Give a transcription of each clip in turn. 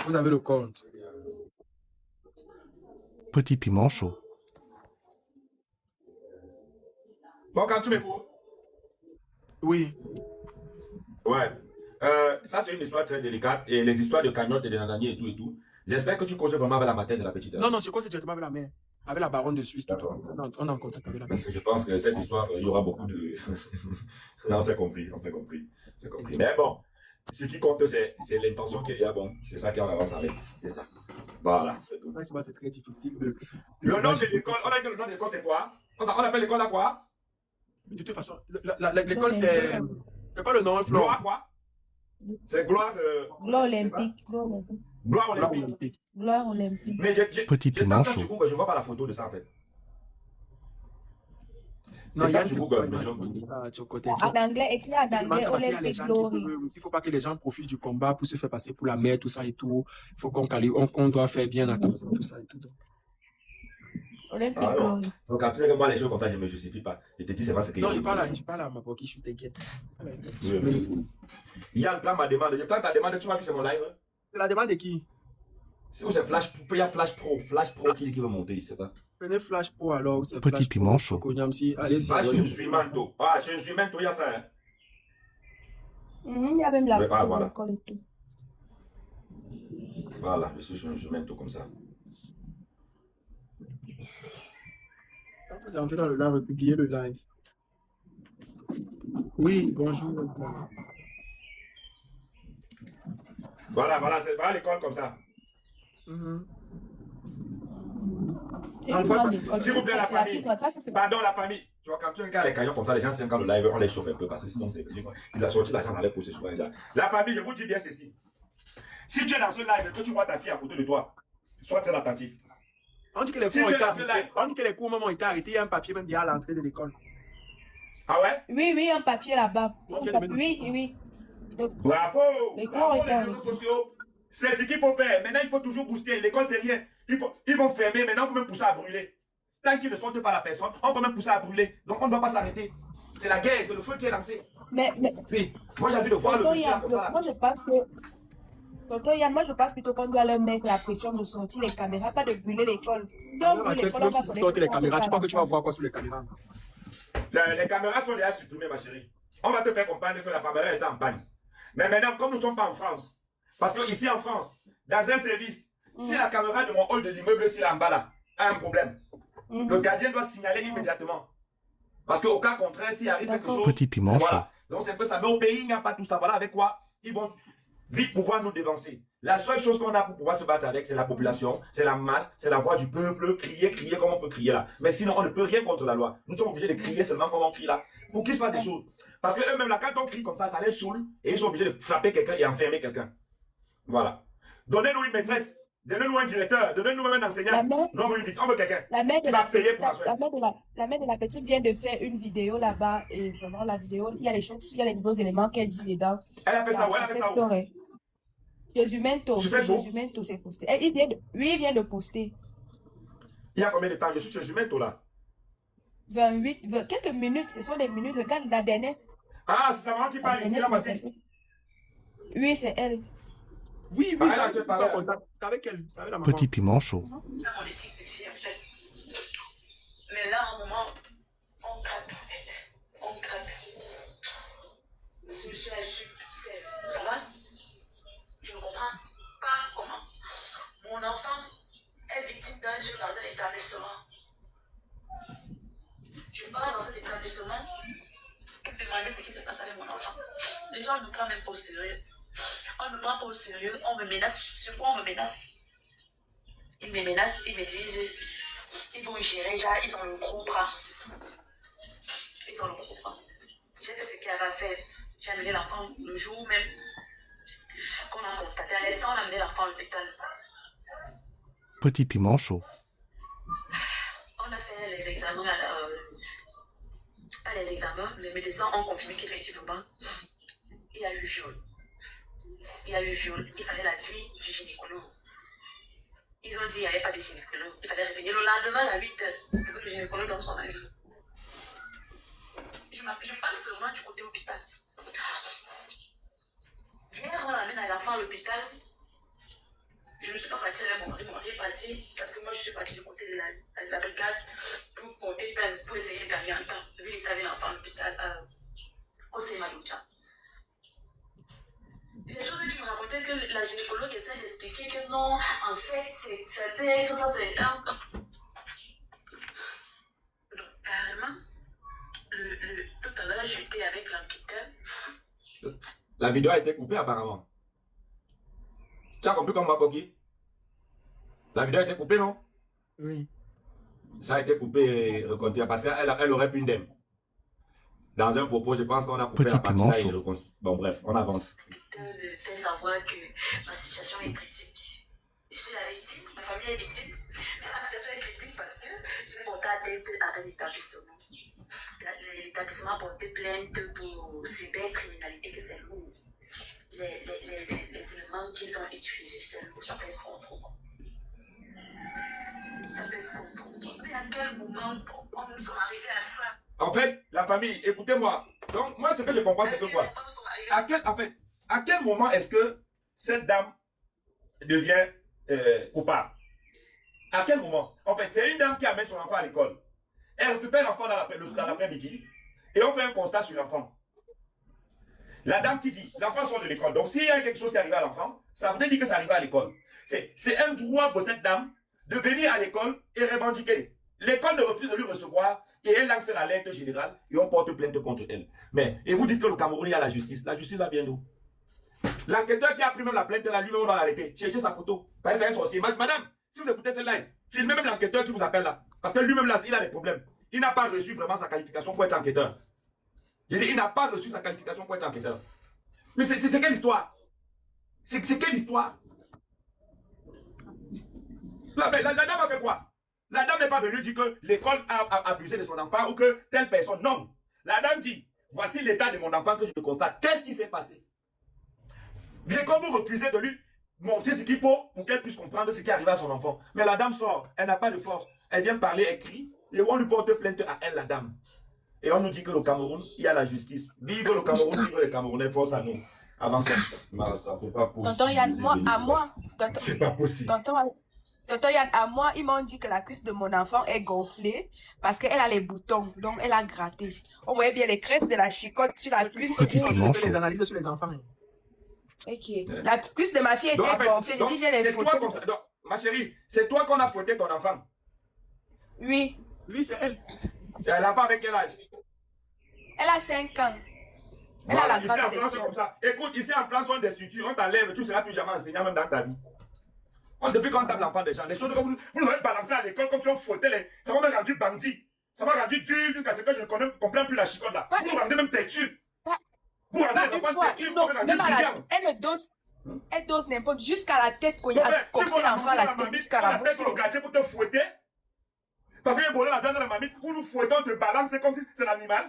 Vous avez le compte. Petit piment chaud. Bon, quand tu m'écoutes. Oui. Ouais. Ça, c'est une histoire très délicate. Et les histoires de cagnotte et de nanani et tout et tout. J'espère que tu causes vraiment avec la matin de la petite. Non, je cause directement avec la mère. Avec la baronne de Suisse. D'accord. On est en contact avec la mère. Parce que je pense que cette histoire, il y aura beaucoup de. On s'est compris. Mais bon, ce qui compte, c'est l'intention qu'il y a. Bon, c'est ça qu'on avance avec. C'est ça. Voilà, c'est tout. C'est très difficile. Le nom de l'école, on a dit le nom de l'école, c'est quoi? On appelle l'école à quoi? De toute façon, l'école, c'est. C'est quoi le nom, Flo? Gloire quoi? C'est gloire. Gloire olympique. Gloire olympique. Gloire olympique. Mais Petit piment chaud. sur Google, je ne vois pas la photo de ça en fait. Non, il y a sur Google. En anglais, écrit en anglais, Olympic Glory. Il ne faut pas que les gens profitent du combat pour se faire passer pour la mère, tout ça et tout. Il faut qu'on doit faire bien attention, tout ça et tout. Olympic Glory. Donc, quand tu sais que moi, les choses comme ça, je ne me justifie pas. Je te dis, c'est pas ce qu'il y a. Non, je parle à ma boquille, je t'inquiète. Yann, plan ma demande. Je plante ta demande, tu m'as vu, c'est mon live. C'est la demande de qui? C'est Flash, il y a Flash Pro qui veut monter, je sais pas. Prenez Flash Pro alors. Petit piment chaud. Allez-y. Ah, je suis Manto. Il y a ça. Hein. Il y a même la photo de l'école et tout. Voilà, je suis Manto comme ça. Vous entrez dans le live, publiez le live. Oui, bonjour. Voilà, c'est l'école comme ça. S'il vous plaît, la famille. Pardon, la famille. Tu vois, quand tu regardes les caillons comme ça, les gens s'aiment quand le live, on les chauffe un peu parce que sinon, il a sorti l'argent dans les poches souvent déjà. La famille, je vous dis bien ceci. Si tu es dans ce live et que tu vois ta fille à côté de toi, sois très attentif. On dit que les cours ont été arrêtés. Il y a un papier même déjà à l'entrée de l'école. Ah ouais? Oui, un papier là-bas. Oui. Bravo! Les cours ont été réseaux sociaux. C'est ce qu'il faut faire. Maintenant, il faut toujours booster. L'école, c'est rien. Ils vont fermer. Maintenant, on peut même pousser à brûler. Tant qu'ils ne sortent pas la personne, on peut même pousser à brûler. Donc, on ne doit pas s'arrêter. C'est la guerre, c'est le feu qui est lancé. Mais oui, moi, j'ai envie de voir le monsieur comme ça. Moi, je pense que... Tonton Yann, moi je pense plutôt qu'on doit leur mettre la pression de sortir les caméras, pas de brûler l'école. Si on brûle l'école, on va sortir les caméras. Tu crois que tu vas voir quoi sur les caméras? Les caméras sont déjà supprimées, ma chérie. On va te faire comprendre que la caméra est en panne. Mais maintenant, comme nous ne sommes pas en France, parce que ici en France, dans un service, si la caméra de mon hall de l'immeuble, si en bas là, a un problème, le gardien doit signaler immédiatement. Parce qu'au cas contraire, s'il arrive quelque chose, petit piment chaud. Voilà. Donc c'est un peu ça. Mais au pays, il n'y a pas tout ça. Voilà avec quoi ils vont vite pouvoir nous dévancer. La seule chose qu'on a pour pouvoir se battre avec, c'est la population, c'est la masse, c'est la voix du peuple, crier comme on peut crier là. Mais sinon, on ne peut rien contre la loi. Nous sommes obligés de crier seulement comme on crie là, pour qu'il se passe des choses. Parce que eux-mêmes là, quand on crie comme ça les saoule, et ils sont obligés de frapper quelqu'un et enfermer quelqu'un. Voilà. Donnez-nous une maîtresse, donnez-nous un directeur, donnez-nous même un enseignant. Non, on veut quelqu'un. La mère de la petite vient de faire une vidéo là-bas, et vraiment la vidéo, il y a les choses, il y a les nouveaux éléments qu'elle dit dedans. Elle a fait ça, ouais, elle a fait ça. Jésumento, c'est posté. Il vient de poster. Il y a combien de temps? Je suis Jésumento là. 28, quelques minutes, ce sont des minutes. Regarde la dernière. Ah, c'est sa maman qui parle ici, là, passé. Oui, c'est elle. Oui, ça, tu parles en contact. C'est avec elle, c'est avec la maman. Petit piment chaud. Mais là, à un moment, on craque en fait. On craque. Ce monsieur-là, ça va? Je ne comprends pas comment mon enfant est victime d'un jeu dans un établissement. Je pars dans cet établissement pour demander ce qui se passe avec mon enfant. Déjà, on ne me prend même pas au sérieux. On ne me prend pas au sérieux, on me menace. Sur quoi on me menace? Ils me menacent, ils me disent, ils vont gérer, ils ont le gros bras. Ils ont le gros bras. J'ai fait ce qu'il y avait à faire. J'ai amené l'enfant le jour même qu'on a constaté. À l'instant, on a amené l'enfant à l'hôpital. Petit piment chaud. On a fait les examens, pas les examens, les médecins ont confirmé qu'effectivement, il y a eu viol. Il fallait la vie du gynécologue. Ils ont dit qu'il n'y avait pas de gynécologue. Il fallait revenir le lendemain à 8h pour que le gynécologue donne son avis. Je parle seulement du côté hôpital. Hier, on amène l'enfant à l'hôpital. Je ne suis pas partie avec mon mari est parti parce que moi je suis partie du côté de la brigade pour porter plainte, pour essayer de gagner un temps. Lui, il avait l'enfant à l'hôpital au Semaloucha. Les choses qu'il me racontait que la gynécologue essaie d'expliquer que non, en fait, c'était ça, c'est un. Donc, carrément, tout à l'heure, j'étais avec l'enquêteur. La vidéo a été coupée apparemment. Tu as compris comment Boki? La vidéo a été coupée, non? Oui. Ça a été coupé et recontinué parce qu'elle aurait pu indemne. Dans un propos, je pense qu'on a coupé Petit la partie piment là et chaud. reconstruit. Bon, bref, on avance. De faire savoir que ma situation est critique. Je suis la victime, ma famille est victime, mais ma situation est critique parce que j'ai porté atteinte à un établissement. L'établissement a porté plainte pour cybercriminalité, que c'est lourd. Les éléments qu'ils ont utilisés, c'est lourd, ça pèse contre moi. Ça pèse contre moi. Mais à quel moment on nous sommes arrivés à ça? En fait, la famille, écoutez-moi. Donc, moi, ce que je comprends, c'est que quoi? À quel moment est-ce que cette dame devient coupable? À quel moment? En fait, c'est une dame qui amène son enfant à l'école. Elle récupère l'enfant dans l'après-midi et on fait un constat sur l'enfant. La dame qui dit, l'enfant sort de l'école. Donc, s'il y a quelque chose qui arrive à l'enfant, ça veut dire que ça arrive à l'école. C'est un droit pour cette dame de venir à l'école et revendiquer. L'école ne refuse de lui recevoir et elle lance l'alerte générale et on porte plainte contre elle. Mais, et vous dites que le Cameroun, il y a la justice. La justice, là, vient d'où? L'enquêteur qui a pris même la plainte, là, lui-même, on va l'arrêter. Cherchez sa photo. Parce que c'est un sorcier. Madame, si vous écoutez cette live, filmez même l'enquêteur qui vous appelle là. Parce que lui-même, là, il a des problèmes. Il n'a pas reçu vraiment sa qualification pour être enquêteur. Il n'a pas reçu sa qualification pour être enquêteur. Mais c'est quelle histoire? C'est quelle histoire? La dame a fait quoi? La dame n'est pas venue dire que l'école a abusé de son enfant ou que telle personne. Non. La dame dit, voici l'état de mon enfant que je constate. Qu'est-ce qui s'est passé? L'école vous refusez de lui montrer ce qu'il faut pour qu'elle puisse comprendre ce qui arrive à son enfant. Mais la dame sort, elle n'a pas de force. Elle vient parler, elle crie, et on lui porte plainte à elle, la dame. Et on nous dit que le Cameroun, il y a la justice. Vive le Cameroun, vive les Camerounais, force à nous. Avancez. Ça, c'est pas possible. Tonton Yann, à moi. C'est pas possible. Tonton Yann, à moi, ils m'ont dit que la cuisse de mon enfant est gonflée parce qu'elle a les boutons, donc elle a gratté. On voyait bien les graisses de la chicotte sur la cuisse. Petit piment Je fais chaud. les analyses sur les enfants. Ok. La cuisse de ma fille était gonflée. J'ai dit, j'ai les photos. Donc, ma chérie, c'est toi qu'on a fouetté ton enfant. Oui. Oui, c'est elle. C'est l'enfant avec quel âge? Elle a 5 ans. Elle Voilà, a la ici en grande France, c'est section. comme ça. Écoute, ici en France, on destitue, on t'enlève, tu ne seras plus jamais enseignant même dans ta vie. Depuis qu'on tape l'enfant des gens, les choses que vous nous avez balancé à l'école comme si on fouettait les. Ça m'a même rendu bandit. Ça m'a rendu dur jusqu'à ce que je ne comprends plus la chicotte là. Vous nous rendez même têtus. Vous rendez les enfants têtus, vous nous rendez brillants. Elle dose n'importe jusqu'à la tête qu'on a coxé l'enfant à la tête jusqu'à la bouche. On a le quartier pour te fouetter. Parce qu'il a volé la viande de la mamie, où nous fouettons, te balance, c'est comme si c'est l'animal.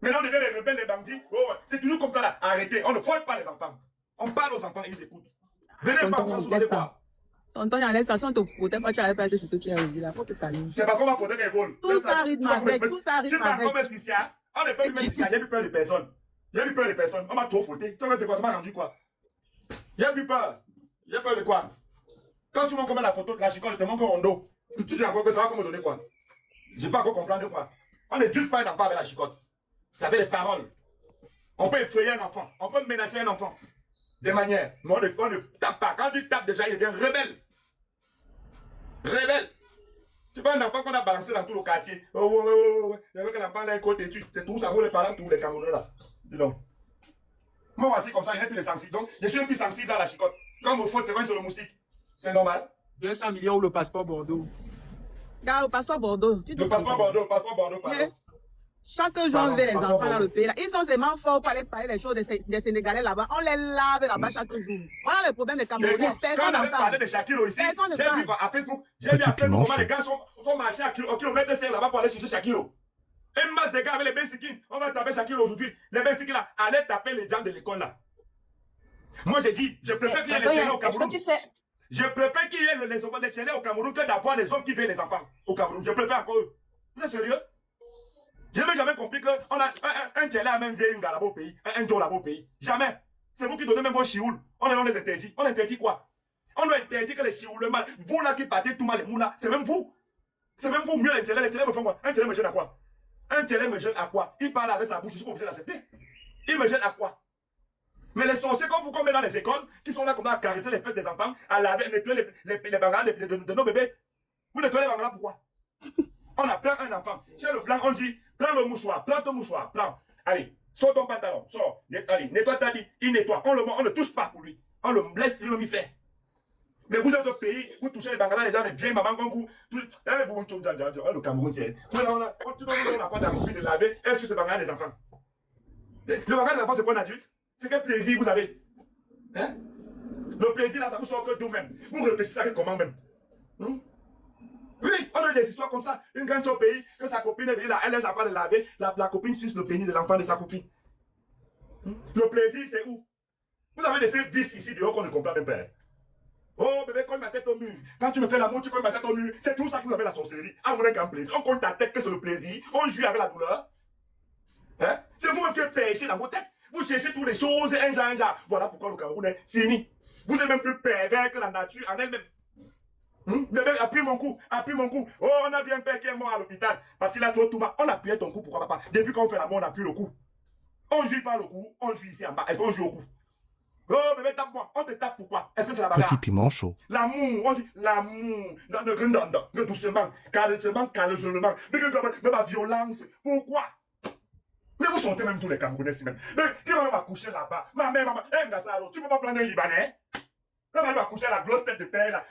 Maintenant, on devient les rebelles, les bandits. Oh, ouais. C'est toujours comme ça là. Arrêtez. On ne fouette pas les enfants. On parle aux enfants, ils écoutent. Venez pas en France, vous allez voir. Tonton, dans les stations, tu ne pas, tu n'avais pas de ce que tu as dit là. Faut te calmer. C'est parce qu'on va fouetter qu'elle vole. Tout ça rythme avec, tout ça rythme Tu parles avec. comme un Sicilien. On n'est pas même Sicilien, il n'y a plus peur de personne. Il n'y a plus peur de personne. On m'a trop fouetté. Tu vois, c'est quoi? Ça m'a rendu quoi? Il n'y a plus peur. Il y a peur de quoi? Quand tu m'as comme la photo de la chicotte, je te montre mon dos. Tu dis encore que ça va me donner quoi? Je n'ai pas encore comprendre de quoi. On est dur faire un enfant avec la chicotte. Ça fait des paroles. On peut effrayer un enfant. On peut menacer un enfant. Des manières. Mais on ne tape pas. Quand tu tapes déjà, il devient rebelle. Rebelle. Tu vois un enfant qu'on a balancé dans tout le quartier. Oh, ouais, ouais, ouais. Il y avait que l'enfant là, un côté, c'est tout ça, vous les parents, tous les Camerounais là. Dis donc. Moi, voici comme ça, il n'est plus les sensibles. Donc, je suis le plus sensible à la chicotte. Quand me faute, c'est quand sur le moustique. C'est normal. 200 millions ou le passeport Bordeaux. Regarde, le passeport Bordeaux. Le passeport Bordeaux, pardon. Chaque jour, on veut les enfants dans le pays. Là. Ils sont seulement forts pour aller parler les choses des Sénégalais là-bas. On les lave là-bas chaque jour. On a le problème des Camerounais. Écoute, quand on avait parlé de Shakiro ici, j'ai vu à Facebook, comment les gars sont marchés au kilomètre 5 là-bas pour aller chercher Shakiro. Une masse de gars avec les Bensikines. On va taper Shakiro aujourd'hui. Les Bensikines là, allez taper les gens de l'école là. Moi j'ai dit, je préfère qu'il y ait les télés au Cameroun. Je préfère qu'il y ait les télés au Cameroun que d'avoir des hommes qui veulent les enfants au Cameroun. Je préfère encore eux. Vous êtes sérieux? Je n'ai jamais compris qu'on a un télé à même vieille là-bas au pays, un Joe là-bas au pays. Jamais. C'est vous qui donnez même vos chioul. On les interdit. On interdit quoi? On doit interdire que les chiroulements, vous là qui partez tout mal, les moulas, c'est même vous. C'est même vous, mieux les télés me font quoi? Un télé me gêne à quoi? Un télé me gêne à quoi? Il parle avec sa bouche, je suis pas obligé d'accepter. Il me gêne à quoi? Mais les sorciers, comme vous qu'on met dans les écoles, qui sont là comme ça à caresser les fesses des enfants, à laver, nettoyer les banglas de nos bébés. Vous nettoyez les banglas pourquoi? On a plein un enfant. Chez le blanc, on dit, prends le mouchoir, prends ton mouchoir, prends. Allez, sors ton pantalon, sors. Allez, nettoie ta dit, il nettoie. On ne touche pas pour lui. On le laisse lui faire. Mais vous êtes au pays, vous touchez les banglas, les gens, les vieilles mamans, comme vous. Le Cameroun, c'est. On n'a pas d'envie de laver. Est-ce que c'est banglas des enfants? Le banglas des enfants, c'est pas un adulte. C'est quel plaisir vous avez? Hein? Le plaisir là, ça vous sort que d'où même. Vous réfléchissez à comment même? Oui, on a des histoires comme ça. Une grande au pays, que sa copine est venue là, elle laisse pas de laver, la copine suce le pénis de l'enfant de sa copine. Le plaisir, c'est où? Vous avez des vices ici dehors qu'on ne comprend même pas. Oh bébé, colle ma tête au mur. Quand tu me fais l'amour, tu colles ma tête au mur. C'est tout ça que vous avez la sorcellerie. Ah, vous avez un plaisir. On compte ta tête que c'est le plaisir. On joue avec la douleur. Hein? C'est vous-même qui pêchez dans vos têtes. Vous cherchez toutes les choses, un genre. Voilà pourquoi le Cameroun est fini. Vous êtes même plus pervers que la nature en elle-même. Bébé, appuie mon cou, appuie mon cou. Oh, on a bien un père qui est mort à l'hôpital parce qu'il a trop tout mal. On appuyait ton cou, pourquoi papa? Depuis qu'on fait l'amour, on appuie le cou. On joue pas le cou, on joue ici en bas. Est-ce qu'on joue au cou? Oh, bébé, tape-moi. On te tape pourquoi? Est-ce que c'est la bagarre? Petit piment chaud. L'amour, on dit l'amour. Doucement, calmement, calmement. Mais ma violence. Pourquoi? Mais vous sentez même tous les Camerounais si même. Mais qui va même accoucher là-bas? Ma mère, maman, Ngassaro, tu peux pas prendre un Libanais? Elle va accoucher la grosse tête de père là.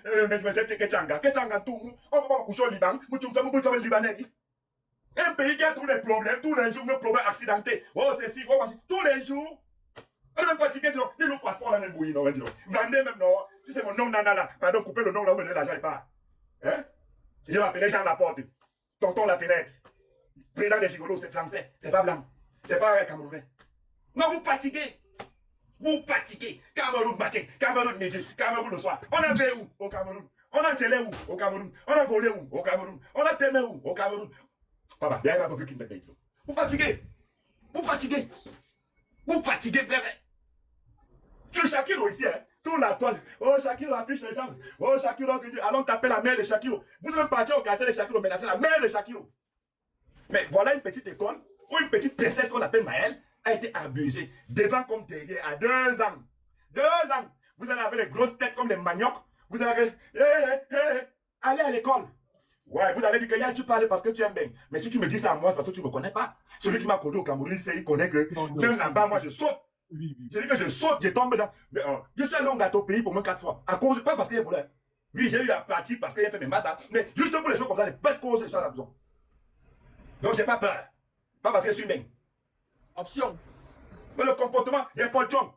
Ketchanga, tout. On va pas accoucher au Liban. Tu me Libanais. Un pays qui a tous les problèmes, tous les jours, nos problèmes accidentés. Oh, c'est si, oh, tous les jours. On est fatigué, il nous passe pas la même bouillie, non, vendez même, non. Si c'est mon nom, nana, pardon, coupez le nom là, on me donne l'argent et pas. Hein? Je vais appeler Jean Laporte. Tonton la fenêtre. Président des gigolos, c'est français, c'est pas blanc. C'est pas camerounais. Non, vous fatiguez. Vous fatiguez. Cameroun matin, Cameroun midi, Cameroun le soir. On a fait où? Au Cameroun. On a télé où? Au Cameroun. On a volé où? Au Cameroun. On a témé où? Au Cameroun. Papa, il y a un peu qui me dit. Vous fatiguez. Vous fatiguez. Vous fatiguez, frère. Sur Shakiro ici, hein. Tout la toile. Oh, Shakiro affiche les jambes. Oh, Shakiro, allons taper la mère de Shakiro. Vous êtes parti au quartier de Shakiro, menacer la mère de Shakiro. Mais voilà une petite école où une petite princesse qu'on appelle Maëlle a été abusée, devant comme derrière, à 2 ans. 2 ans. Vous allez avec les grosses têtes comme les maniocs. Vous allez, allez à l'école. Ouais, vous avez dit que tu parles parce que tu aimes bien. Mais si tu me dis ça à moi, c'est parce que tu ne me connais pas. Celui qui m'a connu au Cameroun, il connaît que même là-bas, moi, je saute. Oui. Je dis que je saute, je tombe dedans. Mais, je suis un long gâteau au pays pour moi 4 fois. À cause, pas parce qu'il y a problème. Oui, j'ai eu la pratique parce qu'il a fait mes maths. Mais juste pour les choses comme ça, les bêtes causes de ça à la maison. Donc, j'ai pas peur. Pas parce que je suis bien. Option. Mais le comportement, il n'y a pas de chum.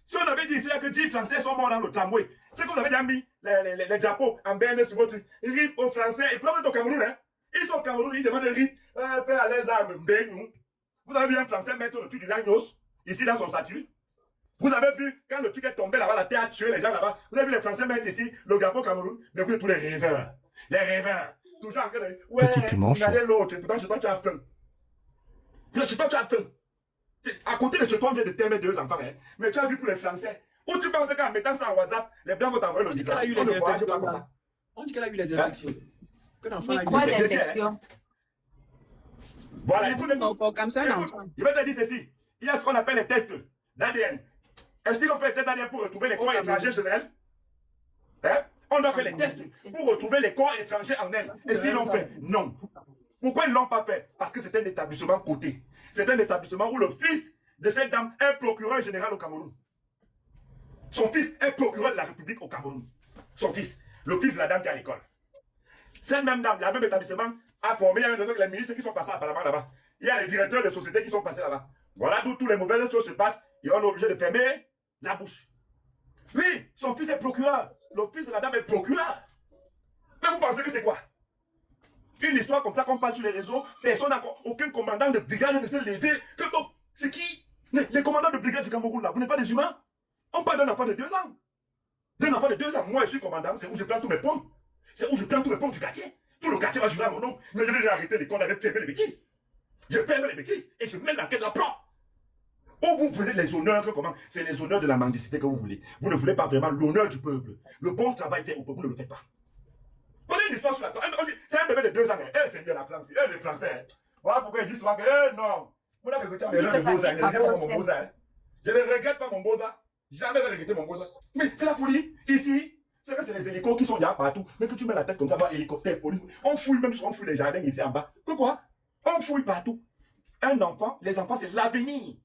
Si on avait dit ici que 10 Français sont morts dans le tramway, c'est que vous avez déjà mis les drapeaux en BN sur votre RIP aux Français. Et puis là, vous êtes au Cameroun, hein. Ils sont au Cameroun, ils demandent RIP, paix à les armes, BN. Vous avez vu un Français mettre le truc du Lagnos, ici dans son statut. Vous avez vu, quand le truc est tombé là-bas, la terre a tué les gens là-bas. Vous avez vu les Français mettre ici le drapeau Cameroun. Mais vous êtes tous les rêveurs. Les rêveurs. Toujours en train de. Ouais, Petit piment chaud. regardez l'autre. Pourtant, chez toi, tu as faim. Chez toi, tu as faim. À côté de chez toi, on vient de t'aimer 2 enfants, hein. Mais tu as vu pour les Français. Où tu penses qu'en mettant ça en WhatsApp, les blancs vont t'envoyer le On dit visa. qu'elle a eu On les ne voit infections. pas comme ça. On dit qu'elle a eu les infections. Que l'enfant a Mais eu quoi les les infections. infections? Voilà, écoute, Comme ça, non. je vais te dire ceci. Il y a ce qu'on appelle les tests d'ADN. Est-ce qu'ils ont fait les tests d'ADN pour retrouver les corps étrangers chez elle? Hein? On a fait les tests pour retrouver les corps étrangers en elle. Est-ce qu'ils l'ont fait? Non. Pourquoi ils ne l'ont pas fait? Parce que c'est un établissement coté. C'est un établissement où le fils de cette dame est procureur général au Cameroun. Son fils est procureur de la République au Cameroun. Son fils, le fils de la dame qui est à l'école. Cette même dame, le même établissement, a formé, il y a les ministres qui sont passés apparemment là-bas. Il y a les directeurs de sociétés qui sont passés là-bas. Voilà d'où toutes les mauvaises choses se passent et on est obligé de fermer la bouche. Oui, son fils est procureur. Le fils de la dame est procureur. Mais vous pensez que c'est quoi? Une histoire comme ça qu'on parle sur les réseaux, personne n'a aucun commandant de brigade ne s'est levé. C'est qui? Les commandants de brigade du Cameroun là, vous n'êtes pas des humains? On parle d'un enfant de 2 ans. D'un enfant de 2 ans. Moi je suis commandant, c'est où je prends tous mes pommes. C'est où je prends tous mes pommes du quartier. Tout le quartier va jouer à mon nom. Mais je vais arrêter l'école avec fermer les bêtises. Je ferme les bêtises et je mets l'enquête là propre. Ou vous voulez les honneurs que comment? C'est les honneurs de la mendicité que vous voulez. Vous ne voulez pas vraiment l'honneur du peuple. Le bon travail fait au peuple, vous ne le faites pas. Vous avez une histoire sur la table. C'est un bébé de 2 ans. C'est bien la France. Les Français. Voilà pourquoi ils disent souvent que non. Je ne regrette pas mon beau-ça. Jamais regretter mon beau-ça. Mais c'est la folie. Ici, c'est que c'est les hélicos qui sont là partout. Mais que tu mets la tête comme ça, voir hélicoptère, police. On fouille même, on fouille les jardins ici en bas. Que quoi? On fouille partout. Un enfant, les enfants, c'est l'avenir.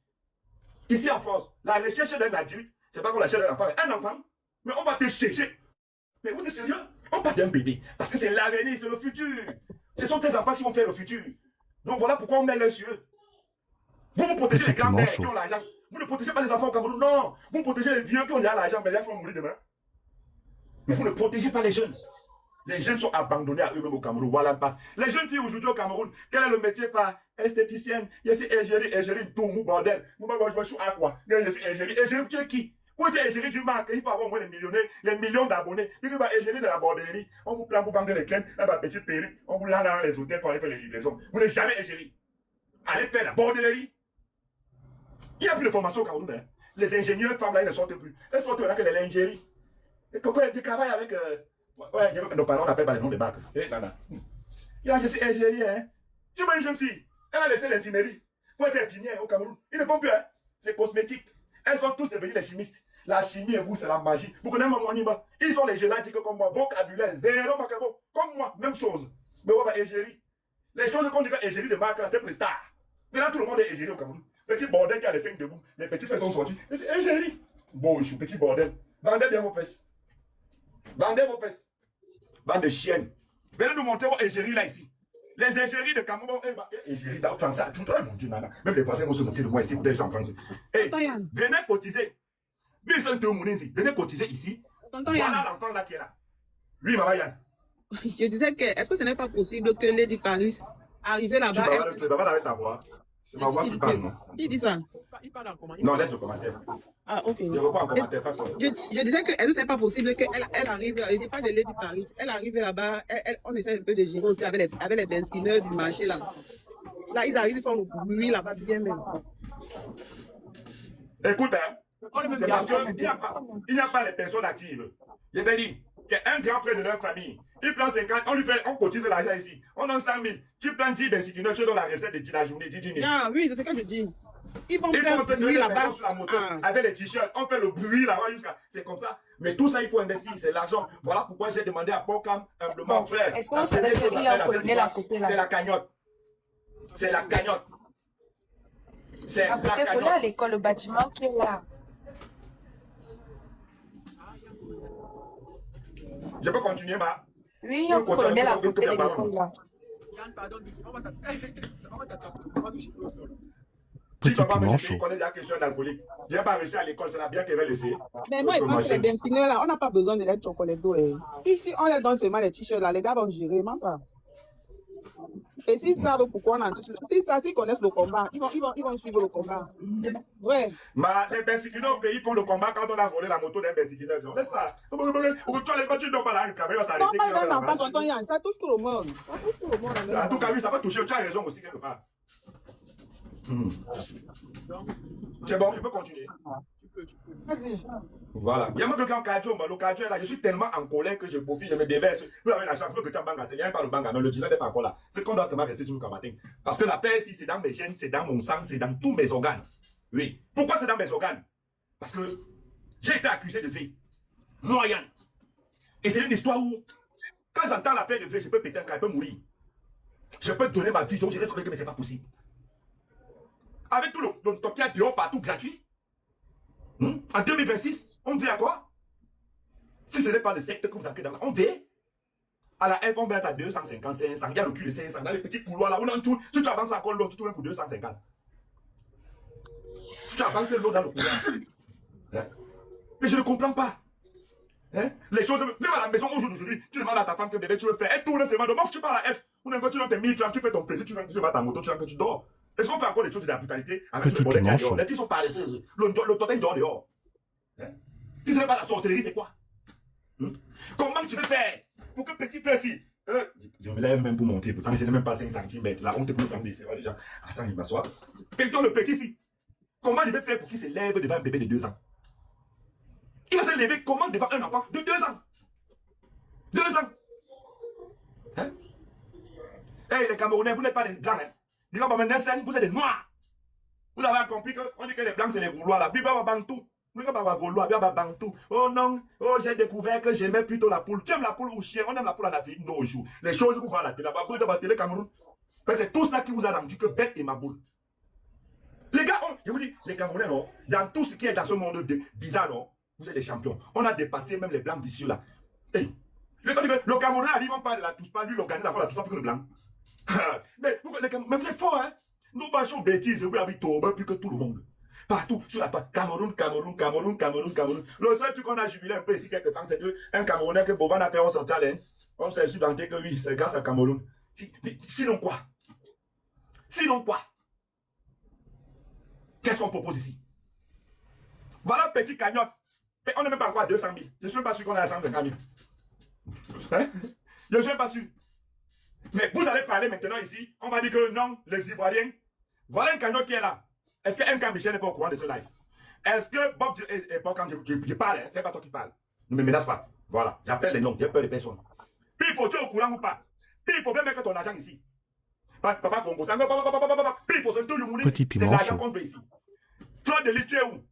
Ici en France, la recherche d'un adulte, c'est pas qu'on la cherche d'un enfant. Un enfant, mais on va te chercher. Mais vous êtes sérieux? On parle d'un bébé. Parce que c'est l'avenir, c'est le futur. Ce sont tes enfants qui vont faire le futur. Donc voilà pourquoi on met l'œil sur eux. Vous protégez les grands-mères qui ont l'argent. Vous ne protégez pas les enfants au Cameroun. Non. Vous protégez les vieux qui ont l'argent, mais les gens vont mourir demain. Mais vous ne protégez pas les jeunes. Les jeunes sont abandonnés à eux-mêmes au Cameroun. Voilà le passe. Les jeunes filles aujourd'hui au Cameroun, quel est le métier par esthéticienne? Il y a ces égérie, tout, mou bordel. Moi, je suis à quoi? Il y a ces égérie, tu es qui? Où est égérie du marque? Il faut avoir au moins les millionnaires, les millions d'abonnés. Il y a égérie de la bordellerie. On vous prend pour vendre les crèmes, un petit perruque. On vous l'a dans les hôtels pour aller faire les livraisons. Vous n'êtes jamais égérie. Allez faire la bordellerie. Il n'y a plus de formation au Cameroun. Hein. Les ingénieurs femmes là, ils ne sortent plus. Elles sortent là que les lingéries. Et quand tu travailles avec. Ouais, nos parents n'appellent pas les noms des marques. Eh, nana. Il y a ces ingénieurs. Hein. Tu vois une jeune fille, elle a laissé l'infirmerie pour être infirmière au Cameroun. Ils ne font plus. Hein. C'est cosmétique. Elles sont tous devenues les chimistes. La chimie et vous, c'est la magie. Vous connaissez mon anima. Ils sont les gélantiques comme moi. Vocabulaire, zéro macabo. Comme moi, même chose. Mais on va égérie. Les choses qu'on dit que égérie de marque, c'est Prestar. Maintenant, tout le monde est égérie au Cameroun. Petit bordel qui a les 5 debout. Les petits fesses sont sortis. C'est égérie. Bon, je suis petit bordel. Vendez bien vos fesses. Vendez vos fesses. Bande de chiennes. Venez nous montrer vos égéries là ici. Les égéries de Cameroun. Égérie dans France. Mon Dieu, nana. Même les voisins vont se moquer de moi ici. Vous êtes en France. Venez cotiser. Venez cotiser ici. Voilà l'enfant là qui est là. Oui, maman Yann. Je disais que, est-ce que ce n'est pas possible que Lady Paris arrive là-bas? Tu vas avec ta voix. C'est ma voix qui parle, non? Qui dit ça? Non, laisse le commentaire. Ah, ok. Je reprends en commentaire, pas toi. Je disais que, est-ce que ce n'est pas possible qu'elle arrive, elle dit pas de Lady Paris, elle arrive là-bas, on essaie un peu de gérer aussi avec les benzineurs du marché là. Là, ils arrivent, ils font le bruit là-bas bien même. Écoute, hein. C'est parce qu'il n'y a pas les personnes actives. Je t'ai dit qu'un grand frère de leur famille, il prend 50, on cotise l'argent ici. On donne 100 000. Tu prends 10 benzineurs, tu donnes la recette de la journée, 10 000. Ah oui, c'est ce que je dis. Ils vont faire le bruit là-bas. Sur la moto, avec les t-shirts, on fait le bruit là-bas jusqu'à. C'est comme ça. Mais tout ça, il faut investir, c'est l'argent. Voilà pourquoi j'ai demandé à Pocam, humblement, frère. Est-ce qu'on savait qu'il y a un colonel à côté là? C'est la cagnotte. C'est la cagnotte. C'est à côté de là, à l'école, le bâtiment qui est là. Je peux continuer, ma. Oui, il y a un colonel à côté de l'école là. Petit piment chaud. Je connais la question d'alcoolique. Je n'ai pas réussi à l'école, c'est la bière qui va laisser. Mais moi, je pense que les benzineurs là, on n'a pas besoin de l'aide chocolatée. Ici, on les donne seulement les t-shirts là, les gars vont gérer, même pas. Et s'ils savent pourquoi on a s'ils connaissent le combat, ils vont suivre le combat. Ouais. Mais les benzineurs au pays font le combat quand on a volé la moto d'un benzineur. Laisse ça. Tu ne dois pas la caméra, ça s'arrêter. Non, ça touche tout le monde. Ça touche tout le monde. En tout cas, oui, ça va toucher. Tu as raison aussi quelque part. C'est bon, je peux continuer. Vas-y. Voilà. Il y a même quelqu'un cardio, le cardio est là. Je suis tellement en colère que je profite, je me déverse. Vous avez la chance que tu as un banga, c'est rien pas le banga, mais le dealer n'est pas encore là. C'est qu'on doit vraiment rester sur le matin. Parce que la paix ici, c'est dans mes gènes, c'est dans mon sang, c'est dans tous mes organes. Oui. Pourquoi c'est dans mes organes? Parce que j'ai été accusé de vie. Noyant. Et c'est une histoire où, quand j'entends la paix de vie, je peux péter un câble, je peux mourir. Je peux donner ma vie, donc je reste que mais c'est pas possible. Avec tout le top qui a dehors partout gratuit. En 2026, on vit à quoi? Si ce n'est pas le secteur que vous avez dans on vit. À la F, on va être à 250, 500. Il y a le cul de 500. Dans les petits couloirs là, si tu avances encore l'eau, tu trouves pour 250. Tu avances l'eau dans le couloir. Hein? Mais je ne comprends pas. Hein? Les choses, même à la maison aujourd'hui, tu demandes à ta femme que bébé tu veux faire. Elle tourne seulement. Donc, tu pars à la F. Ou quand tu donnes tes 1000 francs, tu fais ton plaisir, tu vas à ta moto, tu rentres, tu dors. Est-ce qu'on fait encore des choses de la brutalité avec le bordel dehors? Les filles sont paresseuses. Le totem dehors. Hein? Si ce n'est pas la sorcellerie, c'est quoi? Comment tu veux faire pour que petit frère si je me lève même pour monter, pourtant je n'ai même pas 5 cm. La honte que vous prendre, c'est déjà. Attends, il m'assoit. Quelqu'un le petit si. Comment je vais faire pour qu'il se lève devant un bébé de 2 ans? Il va se lever comment devant un enfant de 2 ans? 2 ans. Hein? Hey, les Camerounais, vous n'êtes pas des blancs. Hein? Vous êtes des noirs. Vous avez compris qu'on dit que les blancs, c'est les Gaulois là. Biba Bantou. Oh non, oh j'ai découvert que j'aimais plutôt la poule. Tu aimes la poule ou chien? On aime la poule en Afrique, nos jours. Les choses que vous voyez à la télé, dans la télé Cameroun. C'est tout ça qui vous a rendu que bête et ma boule. Les gars, je vous dis, les Camerounais, non, dans tout ce qui est dans ce monde bizarre, non, vous êtes des champions. On a dépassé même les blancs d'ici là. Hey, le Camerounais arrive, on parle de la Touspa, lui, l'organise encore la Touspa plus que le blanc. mais vous êtes forts, hein? Nous bâchons bêtises, vous avez tombé plus que tout le monde. Partout, sur la toile. Cameroun. Le seul truc qu'on a jubilé un peu ici quelques temps, c'est qu'un Camerounais que Boban a fait en centrale, on s'est su vanter que oui, c'est grâce à Cameroun. Sinon quoi? Qu'est-ce qu'on propose ici? Voilà petit cagnotte. On n'est même pas encore à 200 000. Je ne suis même pas sûr qu'on est à 150 000. Hein? Je ne suis même pas sûr. Mais vous allez parler maintenant ici. On va dire que non, les Ivoiriens. Voilà un cagnotte qui est là. Est-ce que M. Michel n'est pas au courant de ce live? Est-ce que Bob et Bob, quand je parle, hein, c'est pas toi qui parle. Ne me menace pas. Voilà. J'appelle les noms. J'ai peur des personnes. Puis il faut tu es au courant ou pas? Puis il faut bien mettre ton argent ici. Papa Congo. Puis il faut se toujours mourir. C'est l'argent qu'on veut ici. Fleur de lit, tu es où?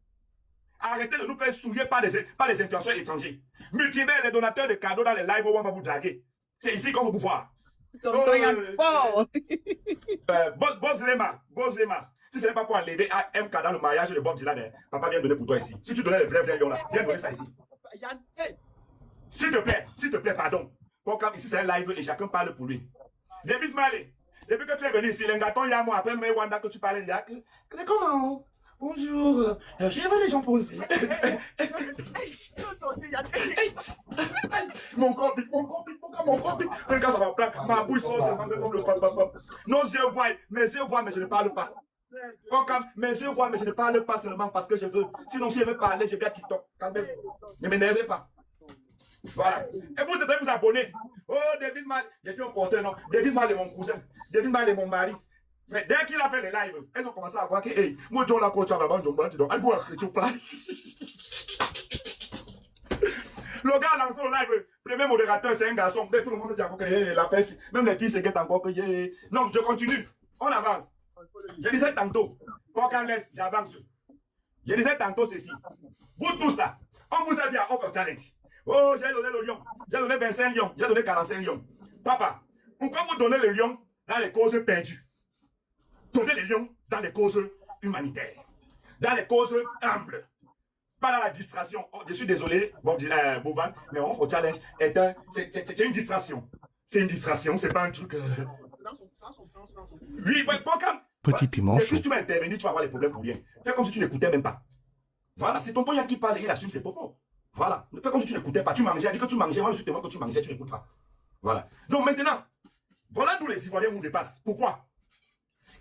Arrêtez de nous faire souiller par les influenceurs étrangers. Multivers les donateurs de cadeaux dans les lives où on va vous draguer. C'est ici qu'on va vous voir. Boss Lema. Si ce n'est pas pour enlever MK dans le mariage de Bob Dylan, papa vient donner pour toi ici. Si tu donnais les vrais lions là, viens donner ça ici. S'il te plaît, pardon. Ici c'est un live et chacun parle pour lui. Davis Marley, depuis que tu es venu ici, l'engaton Yamo, après Wanda que tu parlais, c'est comment? Bonjour, j'ai vu les gens poser. Mon corps pique. Regarde, ça va prendre. Ma bouche sort, c'est comme le papa. Nos yeux voient, mes yeux voient, mais je ne parle pas. Mes yeux voient, mais je ne parle pas seulement parce que je veux. Sinon, si je veux parler, je garde TikTok. Ne m'énervez pas. Voilà. Et vous devez vous abonner. Oh, David Mal, j'ai fait un portrait, non. David Mal est mon cousin. David Mal est mon mari. Mais dès qu'il a fait les lives, elles ont commencé à voir que, hey, moi, John la coach à la bande, elle voit que tu parles. Le gars a lancé le live. Premier modérateur, c'est un garçon. Tout le monde dit encore que la fesse. Même les filles se guettent encore que. Non, je continue. On avance. Je disais tantôt, pour qu'on laisse, j'avance. Je disais tantôt ceci. Vous tous là, on vous a dit à Offer Challenge. Oh, j'ai donné le lion. J'ai donné 25 lions. J'ai donné 45 lions. Papa, pourquoi vous donnez le lion dans les causes perdues? Donnez les lions dans les causes humanitaires. Dans les causes humbles. Pas dans la distraction. Oh, je suis désolé, Boban, mais Offer Challenge c'est une distraction. C'est une distraction, c'est pas un truc. Dans son sens. Oui, Petit piment chaud. Si tu vas intervenir, tu vas avoir les problèmes pour rien. Fais comme si tu n'écoutais même pas. Voilà, c'est tonton Yann qui parle et il assume ses propos. Voilà, fais comme si tu n'écoutais pas. Tu mangeais, elle dit que tu mangeais, moi je suis témoin que tu mangeais, tu n'écoutes pas. Voilà. Donc maintenant, voilà d'où les Ivoiriens nous dépassent. Pourquoi?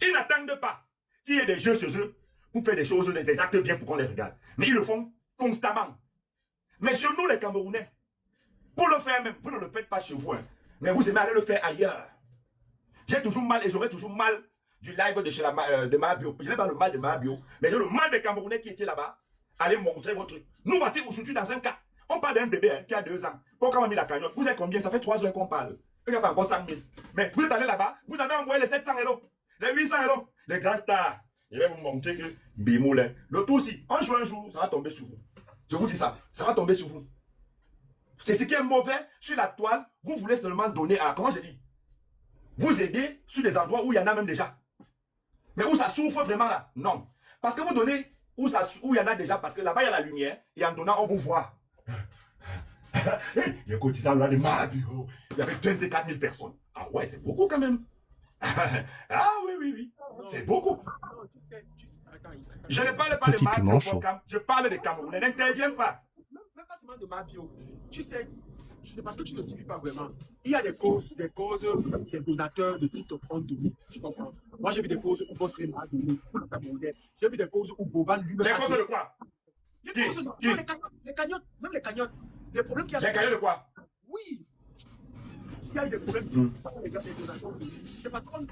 Ils n'attendent pas qu'il y ait des jeux chez eux pour faire des choses, des actes bien pour qu'on les regarde. Mais ils le font constamment. Mais chez nous, les Camerounais, pour le faire même, vous ne le faites pas chez vous, hein, mais vous aimez aller le faire ailleurs. J'ai toujours mal et j'aurai toujours mal du live de chez de ma bio. Je n'ai pas le mal de ma bio, mais j'ai le mal des Camerounais qui étaient là-bas. Allez montrer votre truc. Nous voici aujourd'hui dans un cas. On parle d'un bébé qui a 2 ans. Pourquoi on a mis la cagnotte? Vous êtes combien? Ça fait 3 heures qu'on parle. Il n'y a pas encore 100 000. Mais vous êtes allé là-bas, vous avez envoyé les 700 €, les 800 €, les grands stars. Je vais vous montrer que Bimoulin. Le tout aussi, un jour, ça va tomber sur vous. Je vous dis ça, ça va tomber sur vous. C'est ce qui est mauvais sur la toile. Vous voulez seulement donner à, comment je dis, vous aider sur des endroits où il y en a même déjà. Mais où ça souffre vraiment là? Non. Parce que vous donnez où il y en a déjà, parce que là-bas il y a la lumière, et en donnant on vous voit. Il y a quotidien là de Mabio. Il y avait 24 000 personnes. Ah ouais, c'est beaucoup quand même. Ah oui. C'est beaucoup. Je ne parle pas de Mabio, je parle des Camerounais. N'interviens pas. Même pas seulement de Mabio. Tu sais, parce que tu ne suis pas vraiment. Il y a des causes, des donateurs de TikTok ont donné. Tu comprends? Moi, j'ai vu des causes où Boss Rema a donné pour le Camerounais. J'ai vu des causes où Boban lui-même a donné. Les causes de quoi? Les causes, non, les cagnottes, même les cagnottes. Les problèmes qu'il y a. Les cagnottes de quoi? Oui. Il y a eu des problèmes. Les gars, des donations. Je ne sais pas comment de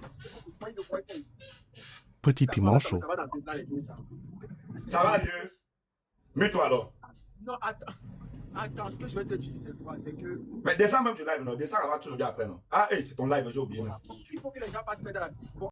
Petit piment chaud. Ça va dans les deux sens. Ça va mieux. Mets-toi alors. Non, attends. Attends, ce que je vais te dire, c'est quoi? C'est que Mais descends même du live, non? Descends avant que tu reviennes après, non? Ah, hey, c'est ton live, j'ai oublié. Non? il faut que les gens partent dans la... Bon,